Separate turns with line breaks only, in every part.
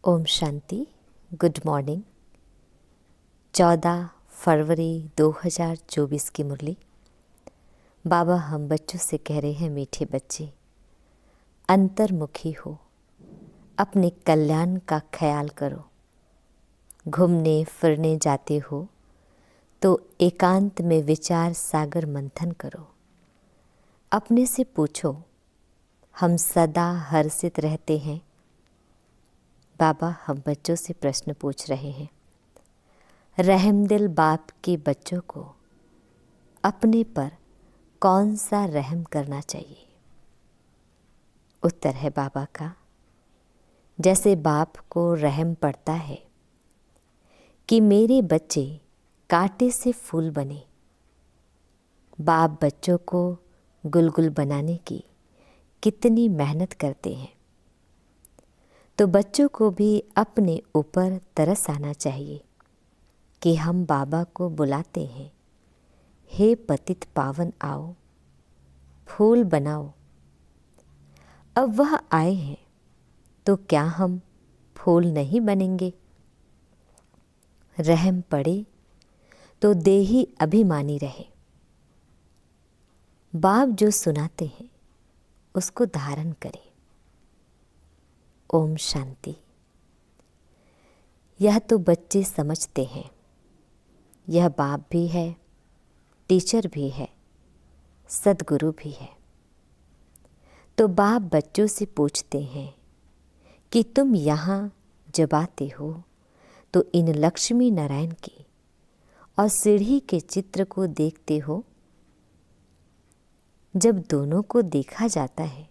Om Shanti. Good morning. 14 फरवरी 2024 की मुरली। बाबा हम बच्चों से कह रहे हैं, मीठे बच्चे अंतर्मुखी हो, अपने कल्याण का ख्याल करो। घूमने फिरने जाते हो तो एकांत में विचार सागर मंथन करो। अपने से पूछो, हम सदा हर्षित रहते हैं? बाबा हम बच्चों से प्रश्न पूछ रहे हैं। रहमदिल बाप के बच्चों को अपने पर कौन सा रहम करना चाहिए? उत्तर है बाबा का, जैसे बाप को रहम पड़ता है कि मेरे बच्चे कांटे से फूल बने। बाप बच्चों को गुलगुल बनाने की कितनी मेहनत करते हैं, तो बच्चों को भी अपने ऊपर तरस आना चाहिए कि हम बाबा को बुलाते हैं, हे पतित पावन आओ, फूल बनाओ। अब वह आए हैं तो क्या हम फूल नहीं बनेंगे? रहम पड़े तो देही अभिमानी रहे। बाप जो सुनाते हैं उसको धारण करें। ओम शांति। यह तो बच्चे समझते हैं, यह बाप भी है, टीचर भी है, सद्गुरु भी है। तो बाप बच्चों से पूछते हैं कि तुम यहाँ जब आते हो तो इन लक्ष्मी नारायण के और सीढ़ी के चित्र को देखते हो। जब दोनों को देखा जाता है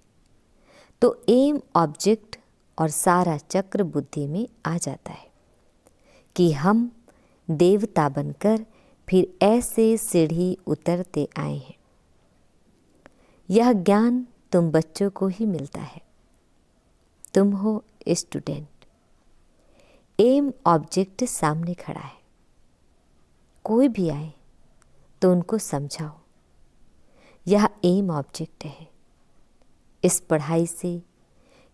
तो एम ऑब्जेक्ट और सारा चक्र बुद्धि में आ जाता है कि हम देवता बनकर फिर ऐसे सीढ़ी उतरते आए हैं। यह ज्ञान तुम बच्चों को ही मिलता है। तुम हो स्टूडेंट। एम ऑब्जेक्ट सामने खड़ा है। कोई भी आए तो उनको समझाओ, यह एम ऑब्जेक्ट है। इस पढ़ाई से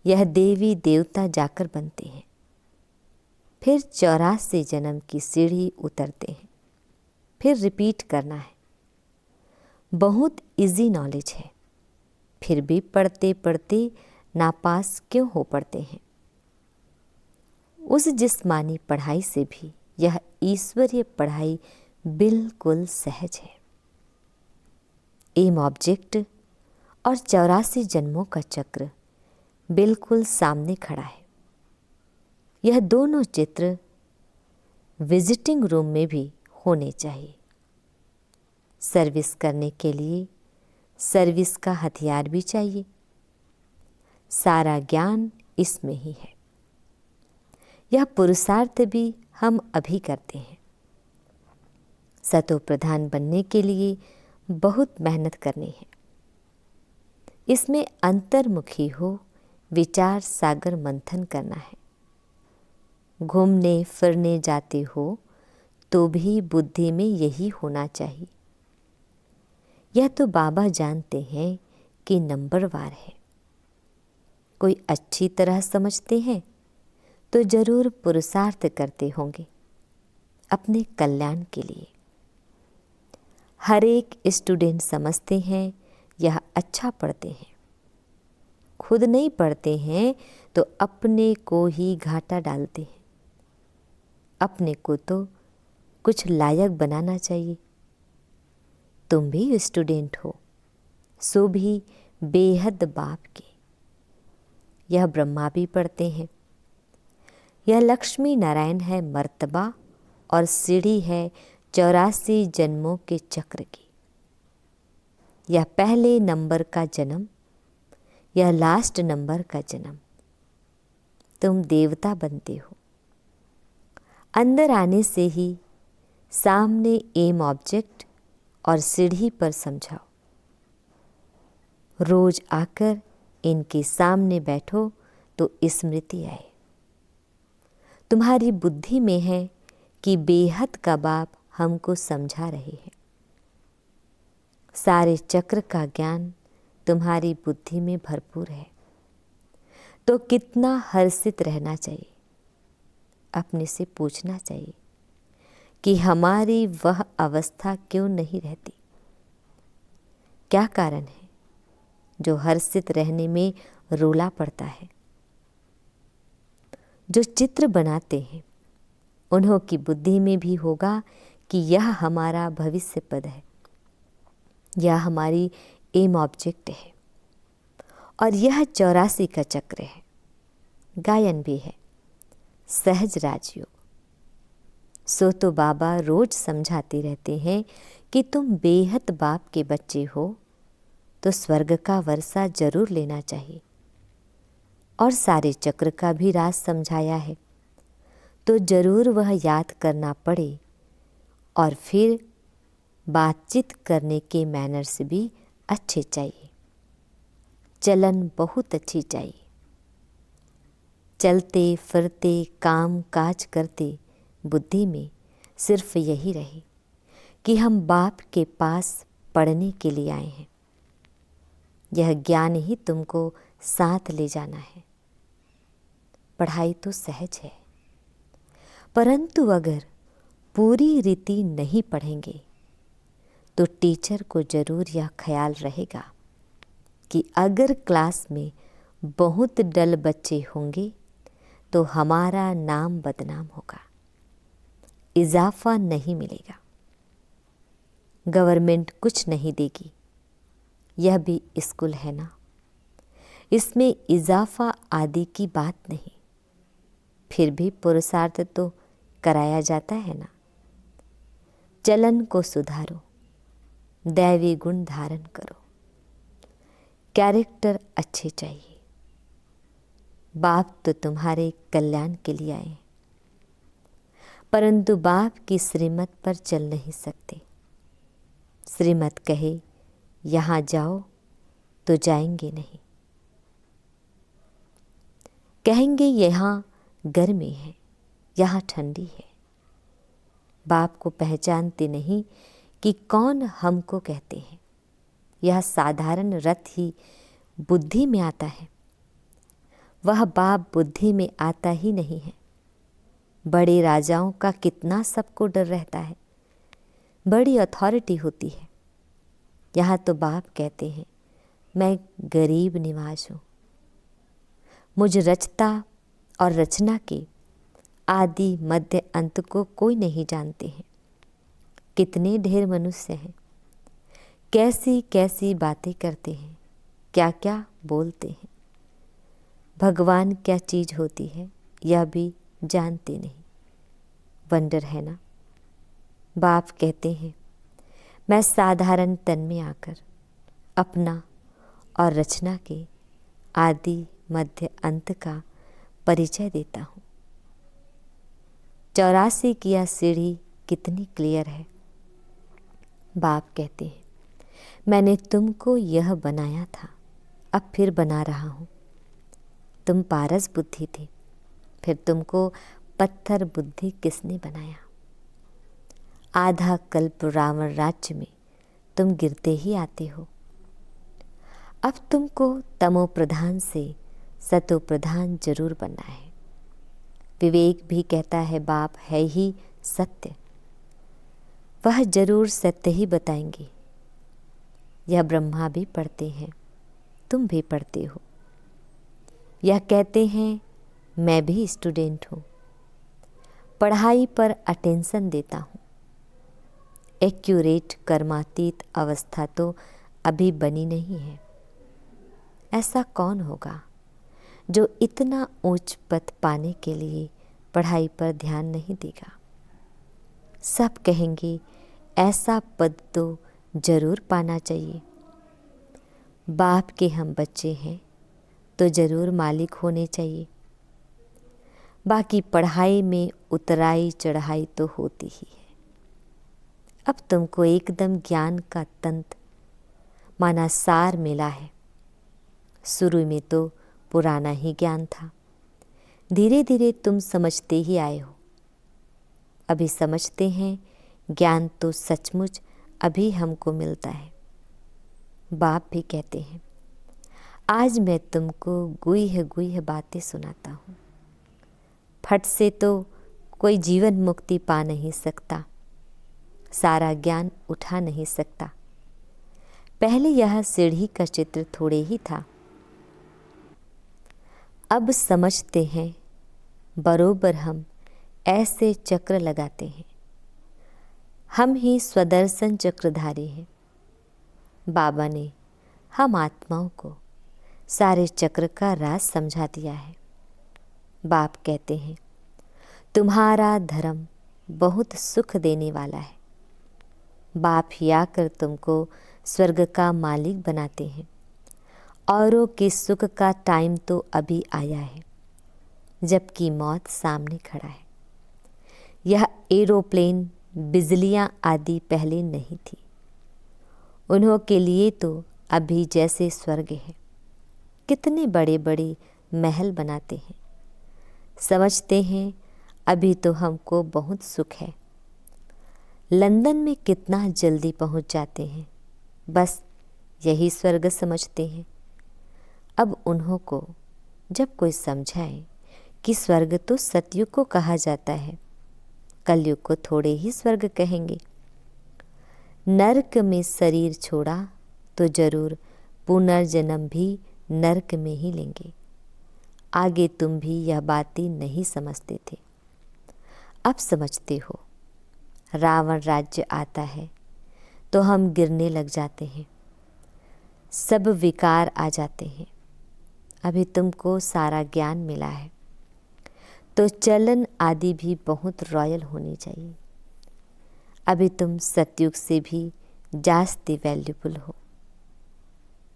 यह देवी देवता जाकर बनते हैं, फिर 84 जन्म की सीढ़ी उतरते हैं, फिर रिपीट करना है। बहुत इजी नॉलेज है, फिर भी पढ़ते पढ़ते नापास क्यों हो पड़ते हैं? उस जिस्मानी पढ़ाई से भी यह ईश्वरीय पढ़ाई बिल्कुल सहज है। एम ऑब्जेक्ट और 84 जन्मों का चक्र बिल्कुल सामने खड़ा है। यह दोनों चित्र विजिटिंग रूम में भी होने चाहिए। सर्विस करने के लिए सर्विस का हथियार भी चाहिए। सारा ज्ञान इसमें ही है। यह पुरुषार्थ भी हम अभी करते हैं। सतो प्रधान बनने के लिए बहुत मेहनत करनी है। इसमें अंतर्मुखी हो, विचार सागर मंथन करना है। घूमने फिरने जाते हो तो भी बुद्धि में यही होना चाहिए। यह तो बाबा जानते हैं कि नंबरवार है। कोई अच्छी तरह समझते हैं तो जरूर पुरुषार्थ करते होंगे अपने कल्याण के लिए। हर एक स्टूडेंट समझते हैं यह अच्छा पढ़ते हैं। खुद नहीं पढ़ते हैं तो अपने को ही घाटा डालते हैं। अपने को तो कुछ लायक बनाना चाहिए। तुम भी स्टूडेंट हो, सो भी बेहद बाप के। यह ब्रह्मा भी पढ़ते हैं। यह लक्ष्मी नारायण है मर्तबा और सीढ़ी है 84 जन्मों के चक्र की। यह पहले नंबर का जन्म, यह लास्ट नंबर का जन्म। तुम देवता बनते हो। अंदर आने से ही सामने एम ऑब्जेक्ट और सीढ़ी पर समझाओ। रोज आकर इनके सामने बैठो तो स्मृति आए। तुम्हारी बुद्धि में है कि बेहद का बाप हमको समझा रहे हैं। सारे चक्र का ज्ञान तुम्हारी बुद्धि में भरपूर है, तो कितना हर्षित रहना चाहिए। अपने से पूछना चाहिए कि हमारी वह अवस्था क्यों नहीं रहती। क्या कारण है जो हर्षित रहने में रोला पड़ता है। जो चित्र बनाते हैं उन्हों की बुद्धि में भी होगा कि यह हमारा भविष्य पद है, यह हमारी एम ऑब्जेक्ट है और यह 84 का चक्र है। गायन भी है, सहज राजयोग। सो तो बाबा रोज समझाते रहते हैं कि तुम बेहद बाप के बच्चे हो तो स्वर्ग का वर्षा जरूर लेना चाहिए। और सारे चक्र का भी राज समझाया है तो जरूर वह याद करना पड़े। और फिर बातचीत करने के मैनर्स भी अच्छे चाहिए, चलन बहुत अच्छी चाहिए। चलते फिरते काम काज करते बुद्धि में सिर्फ यही रहे कि हम बाप के पास पढ़ने के लिए आए हैं। यह ज्ञान ही तुमको साथ ले जाना है। पढ़ाई तो सहज है, परंतु अगर पूरी रीति नहीं पढ़ेंगे तो टीचर को जरूर यह ख्याल रहेगा कि अगर क्लास में बहुत डल बच्चे होंगे तो हमारा नाम बदनाम होगा, इजाफा नहीं मिलेगा, गवर्नमेंट कुछ नहीं देगी। यह भी स्कूल है ना, इसमें इजाफा आदि की बात नहीं, फिर भी पुरुषार्थ तो कराया जाता है ना। चलन को सुधारो, दैवी गुण धारण करो, कैरेक्टर अच्छे चाहिए। बाप तो तुम्हारे कल्याण के लिए आए, परंतु बाप की श्रीमत पर चल नहीं सकते। श्रीमत कहे यहाँ जाओ तो जाएंगे नहीं, कहेंगे यहाँ गर्मी है, यहाँ ठंडी है। बाप को पहचानते नहीं कि कौन हमको कहते हैं। यह साधारण रथ ही बुद्धि में आता है, वह बाप बुद्धि में आता ही नहीं है। बड़े राजाओं का कितना सबको डर रहता है, बड़ी अथॉरिटी होती है। यहाँ तो बाप कहते हैं मैं गरीब निवाज हूँ, मुझ रचता और रचना के आदि मध्य अंत को कोई नहीं जानते हैं। कितने ढेर मनुष्य हैं, कैसी कैसी बातें करते हैं, क्या क्या बोलते हैं। भगवान क्या चीज होती है यह भी जानते नहीं। वंडर है ना। बाप कहते हैं मैं साधारण तन में आकर अपना और रचना के आदि मध्य अंत का परिचय देता हूँ। 84 की यह सीढ़ी कितनी क्लियर है। बाप कहते हैं मैंने तुमको यह बनाया था, अब फिर बना रहा हूँ। तुम पारस बुद्धि थे, फिर तुमको पत्थर बुद्धि किसने बनाया। आधा कल्प रावण राज्य में तुम गिरते ही आते हो। अब तुमको तमो प्रधान से सतो प्रधान जरूर बनना है। विवेक भी कहता है बाप है ही सत्य, वह जरूर सत्य ही बताएंगे। यह ब्रह्मा भी पढ़ते हैं, तुम भी पढ़ते हो। यह कहते हैं मैं भी स्टूडेंट हूँ, पढ़ाई पर अटेंशन देता हूँ। एक्यूरेट कर्मातीत अवस्था तो अभी बनी नहीं है। ऐसा कौन होगा जो इतना उच्च पद पाने के लिए पढ़ाई पर ध्यान नहीं देगा। सब कहेंगे ऐसा पद तो जरूर पाना चाहिए। बाप के हम बच्चे हैं तो जरूर मालिक होने चाहिए। बाकी पढ़ाई में उतराई चढ़ाई तो होती ही है। अब तुमको एकदम ज्ञान का तंत्र माना सार मिला है। शुरू में तो पुराना ही ज्ञान था, धीरे धीरे तुम समझते ही आए हो। अभी समझते हैं ज्ञान तो सचमुच अभी हमको मिलता है। बाप भी कहते हैं आज मैं तुमको गुह्य गुह्य बातें सुनाता हूँ। फट से तो कोई जीवन मुक्ति पा नहीं सकता, सारा ज्ञान उठा नहीं सकता। पहले यह सीढ़ी का चित्र थोड़े ही था, अब समझते हैं बरोबर हम ऐसे चक्र लगाते हैं। हम ही स्वदर्शन चक्रधारी हैं। बाबा ने हम आत्माओं को सारे चक्र का राज समझा दिया है। बाप कहते हैं तुम्हारा धर्म बहुत सुख देने वाला है। बाप ही आकर तुमको स्वर्ग का मालिक बनाते हैं। औरों के सुख का टाइम तो अभी आया है, जबकि मौत सामने खड़ा है। यह एरोप्लेन, बिजलियां आदि पहले नहीं थी। उन्हों के लिए तो अभी जैसे स्वर्ग है। कितने बड़े बड़े महल बनाते हैं, समझते हैं अभी तो हमको बहुत सुख है। लंदन में कितना जल्दी पहुंच जाते हैं, बस यही स्वर्ग समझते हैं। अब उन्हों को जब कोई समझाए कि स्वर्ग तो सतयुग को कहा जाता है, कलयुग को थोड़े ही स्वर्ग कहेंगे। नरक में शरीर छोड़ा तो जरूर पुनर्जन्म भी नरक में ही लेंगे। आगे तुम भी यह बातें नहीं समझते थे, अब समझते हो। रावण राज्य आता है तो हम गिरने लग जाते हैं, सब विकार आ जाते हैं। अभी तुमको सारा ज्ञान मिला है तो चलन आदि भी बहुत रॉयल होनी चाहिए। अभी तुम सतयुग से भी जास्ती वैल्यूबल हो।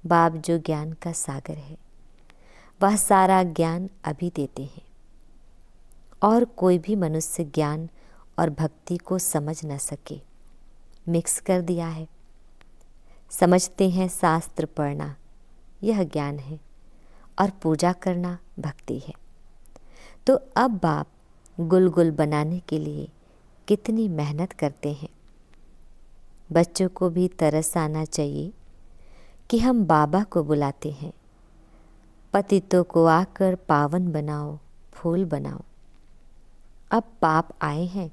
बाप जो ज्ञान का सागर है, वह सारा ज्ञान अभी देते हैं। और कोई भी मनुष्य ज्ञान और भक्ति को समझ न सके, मिक्स कर दिया है। समझते हैं शास्त्र पढ़ना यह ज्ञान है और पूजा करना भक्ति है। तो अब बाप गुलगुल बनाने के लिए कितनी मेहनत करते हैं। बच्चों को भी तरस आना चाहिए कि हम बाबा को बुलाते हैं, पतितों को आकर पावन बनाओ, फूल बनाओ। अब पाप आए हैं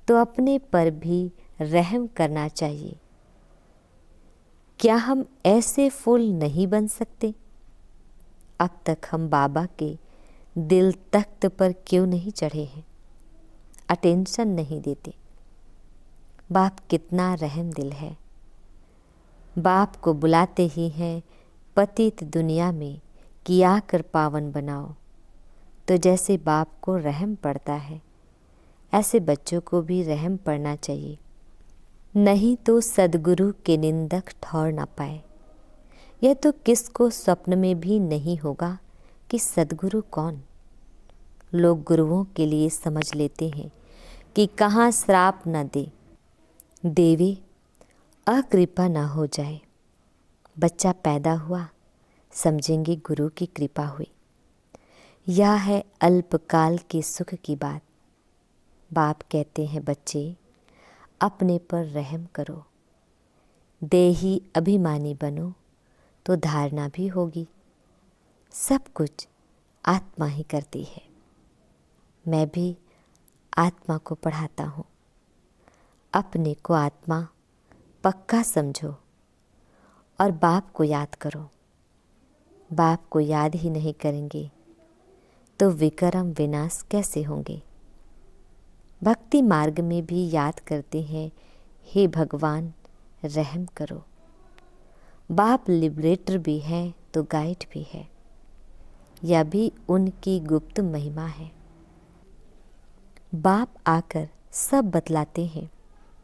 तो अपने पर भी रहम करना चाहिए। क्या हम ऐसे फूल नहीं बन सकते? अब तक हम बाबा के दिल तख्त पर क्यों नहीं चढ़े हैं? अटेंशन नहीं देते। बाप कितना रहम दिल है। बाप को बुलाते ही हैं पतित दुनिया में कि आकर पावन बनाओ। तो जैसे बाप को रहम पड़ता है, ऐसे बच्चों को भी रहम पड़ना चाहिए। नहीं तो सद्गुरु के निंदक ठहर न पाए। यह तो किसको स्वप्न में भी नहीं होगा कि सद्गुरु कौन। लोग गुरुओं के लिए समझ लेते हैं कि कहाँ श्राप न दे, देवी अकृपा न हो जाए। बच्चा पैदा हुआ, समझेंगे गुरु की कृपा हुई। यह है अल्पकाल के सुख की बात। बाप कहते हैं बच्चे अपने पर रहम करो, देही अभिमानी बनो तो धारणा भी होगी। सब कुछ आत्मा ही करती है। मैं भी आत्मा को पढ़ाता हूँ। अपने को आत्मा पक्का समझो और बाप को याद करो। बाप को याद ही नहीं करेंगे तो विक्रम विनाश कैसे होंगे। भक्ति मार्ग में भी याद करते हैं, हे भगवान रहम करो। बाप लिबरेटर भी हैं तो गाइड भी है। यह भी उनकी गुप्त महिमा है। बाप आकर सब बतलाते हैं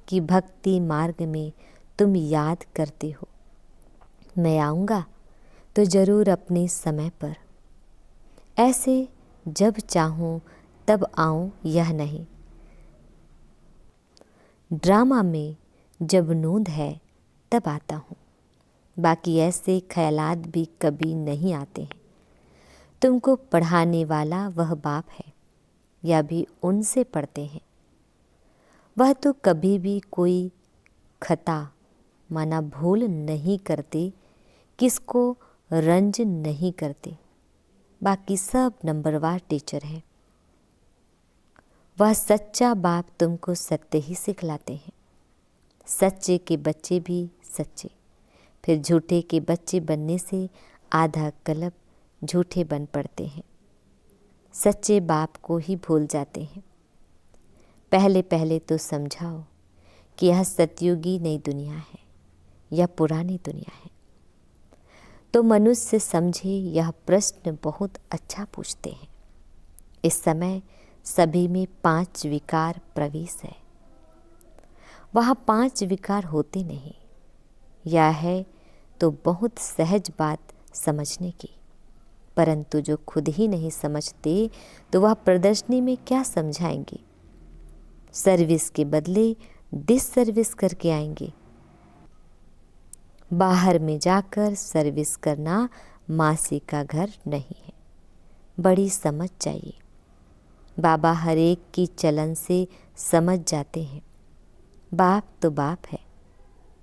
कि भक्ति मार्ग में तुम याद करते हो। मैं आऊँगा तो ज़रूर अपने समय पर, ऐसे जब चाहूँ तब आऊँ यह नहीं। ड्रामा में जब नूंद है तब आता हूँ, बाकी ऐसे ख्यालात भी कभी नहीं आते हैं। तुमको पढ़ाने वाला वह बाप है, या भी उनसे पढ़ते हैं। वह तो कभी भी कोई खता माना भूल नहीं करते, किसको रंज नहीं करते। बाकी सब नंबरवार टीचर हैं। वह सच्चा बाप तुमको सत्य ही सिखलाते हैं। सच्चे के बच्चे भी सच्चे, फिर झूठे के बच्चे बनने से आधा कल्प झूठे बन पड़ते हैं। सच्चे बाप को ही भूल जाते हैं। पहले पहले तो समझाओ कि यह सतयुगी नई दुनिया है या पुरानी दुनिया है। तो मनुष्य समझे यह प्रश्न बहुत अच्छा पूछते हैं। इस समय सभी में 5 विकार प्रवेश है। वहाँ 5 विकार होते नहीं। यह है तो बहुत सहज बात समझने की, परंतु जो खुद ही नहीं समझते तो वह प्रदर्शनी में क्या समझाएंगे। सर्विस के बदले डिससर्विस करके आएंगे। बाहर में जाकर सर्विस करना मासी का घर नहीं है। बड़ी समझ चाहिए। बाबा हर एक की चलन से समझ जाते हैं। बाप तो बाप है।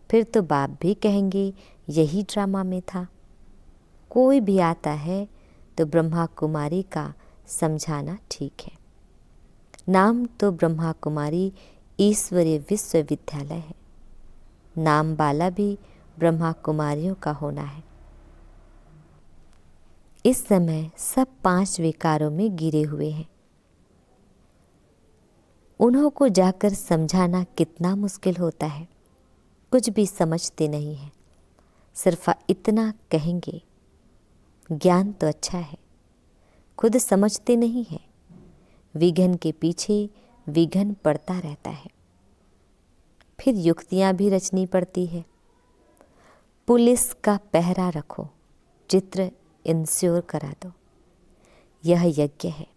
फिर तो बाप भी कहेंगे यही ड्रामा में था। कोई भी आता है तो ब्रह्मा कुमारी का समझाना ठीक है। नाम तो ब्रह्मा कुमारी ईश्वरीय विश्वविद्यालय है। नाम वाला भी ब्रह्मा कुमारियों का होना है। इस समय सब 5 विकारों में गिरे हुए हैं। उन्हों को जाकर समझाना कितना मुश्किल होता है। कुछ भी समझते नहीं हैं। सिर्फ इतना कहेंगे, ज्ञान तो अच्छा है, खुद समझते नहीं हैं। विघन के पीछे विघन पड़ता रहता है। फिर युक्तियां भी रचनी पड़ती है। पुलिस का पहरा रखो, चित्र इंश्योर करा दो। यह यज्ञ है,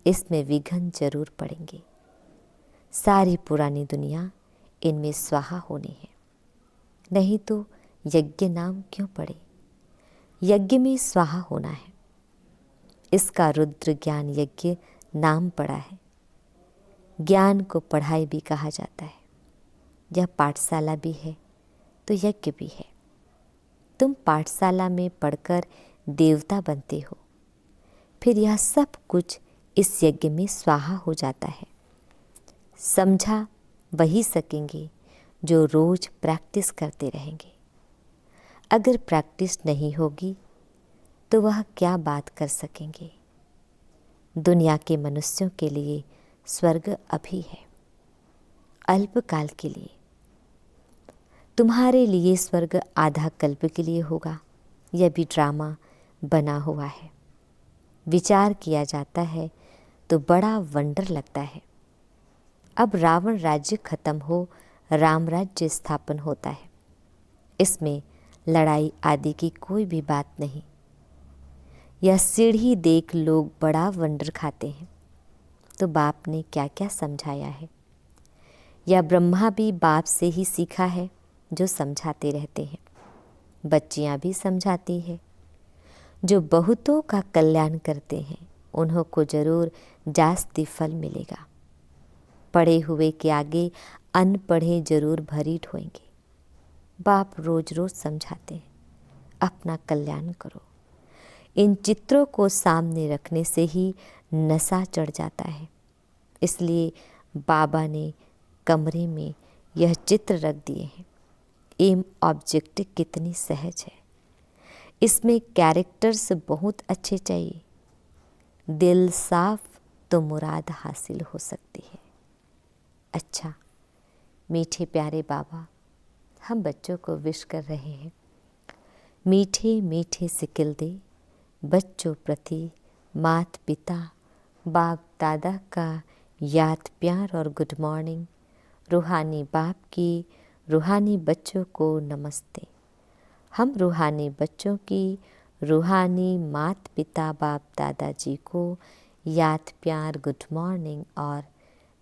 इसमें विघन जरूर पड़ेंगे। सारी पुरानी दुनिया इनमें स्वाहा होनी है। नहीं तो यज्ञ नाम क्यों पड़े। यज्ञ में स्वाहा होना है। इसका रुद्र ज्ञान यज्ञ नाम पड़ा है। ज्ञान को पढ़ाई भी कहा जाता है। यह पाठशाला भी है तो यज्ञ भी है। तुम पाठशाला में पढ़कर देवता बनते हो, फिर यह सब कुछ इस यज्ञ में स्वाहा हो जाता है। समझा वही सकेंगे जो रोज प्रैक्टिस करते रहेंगे। अगर प्रैक्टिस नहीं होगी तो वह क्या बात कर सकेंगे। दुनिया के मनुष्यों के लिए स्वर्ग अभी है, अल्पकाल के लिए। तुम्हारे लिए स्वर्ग आधा कल्प के लिए होगा। यह भी ड्रामा बना हुआ है। विचार किया जाता है तो बड़ा वंडर लगता है। अब रावण राज्य खत्म हो, राम राज्य स्थापन होता है। इसमें लड़ाई आदि की कोई भी बात नहीं। यह सीढ़ी देख लोग बड़ा वंडर खाते हैं। तो बाप ने क्या क्या समझाया है। यह ब्रह्मा भी बाप से ही सीखा है जो समझाते रहते हैं। बच्चियां भी समझाती है। जो बहुतों का कल्याण करते हैं उन्हों को जरूर जास्ती फल मिलेगा। पढ़े हुए के आगे अनपढ़े जरूर भरी ढोएंगे। बाप रोज रोज समझाते हैं, अपना कल्याण करो। इन चित्रों को सामने रखने से ही नशा चढ़ जाता है। इसलिए बाबा ने कमरे में यह चित्र रख दिए हैं। एम ऑब्जेक्ट कितनी सहज है। इसमें कैरेक्टर्स बहुत अच्छे चाहिए। दिल साफ तो मुराद हासिल हो सकती है। अच्छा, मीठे प्यारे बाबा हम बच्चों को विश कर रहे हैं। मीठे मीठे सिकिल दे बच्चों प्रति मात पिता बाप दादा का याद प्यार और गुड मॉर्निंग। रूहानी बाप की रूहानी बच्चों को नमस्ते। हम रूहानी बच्चों की रूहानी मात पिता बाप दादाजी को याद प्यार गुड मॉर्निंग और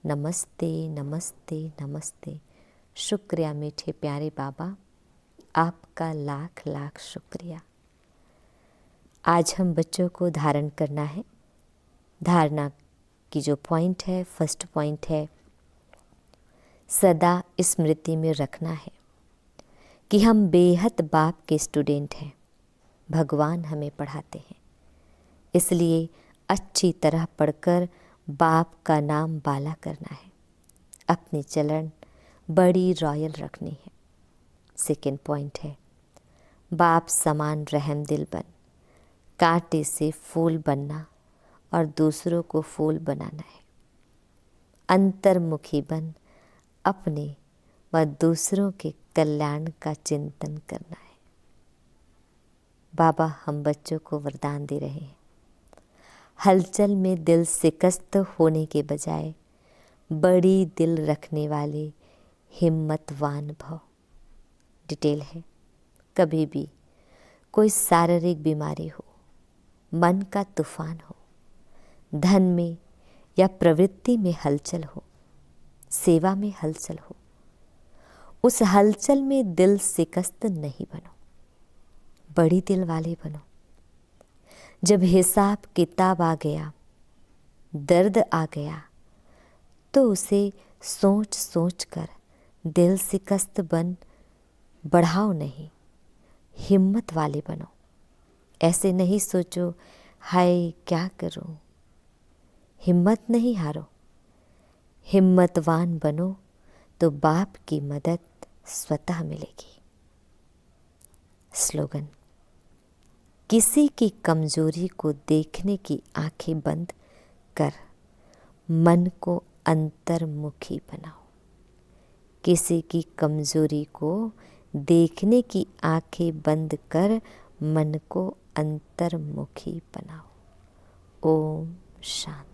नमस्ते नमस्ते नमस्ते। शुक्रिया मीठे प्यारे बाबा, आपका लाख लाख शुक्रिया। आज हम बच्चों को धारण करना है। धारणा की जो पॉइंट है, फर्स्ट पॉइंट है, सदा स्मृति में रखना है कि हम बेहद बाप के स्टूडेंट हैं। भगवान हमें पढ़ाते हैं, इसलिए अच्छी तरह पढ़कर बाप का नाम बाला करना है, अपनी चलन बड़ी रॉयल रखनी है। सेकेंड पॉइंट है, बाप समान रहम दिल बन, कांटे से फूल बनना और दूसरों को फूल बनाना है। अंतर्मुखी बन, अपने व दूसरों के कल्याण का चिंतन करना है। बाबा हम बच्चों को वरदान दे रहे हैं, हलचल में दिल शिकस्त होने के बजाय बड़ी दिल रखने वाले हिम्मतवान भव। डिटेल है, कभी भी कोई शारीरिक बीमारी हो, मन का तूफान हो, धन में या प्रवृत्ति में हलचल हो, सेवा में हलचल हो, उस हलचल में दिल शिकस्त नहीं बनो, बड़ी दिल वाले बनो। जब हिसाब किताब आ गया, दर्द आ गया, तो उसे सोच सोच कर दिल शिकस्त बन बढ़ाओ नहीं, हिम्मत वाले बनो। ऐसे नहीं सोचो हाय क्या करूं, हिम्मत नहीं हारो, हिम्मतवान बनो तो बाप की मदद स्वतः मिलेगी। स्लोगन, किसी की कमजोरी को देखने की आंखें बंद कर मन को अंतर्मुखी बनाओ। किसी की कमजोरी को देखने की आंखें बंद कर मन को अंतर्मुखी बनाओ। ओम शांति।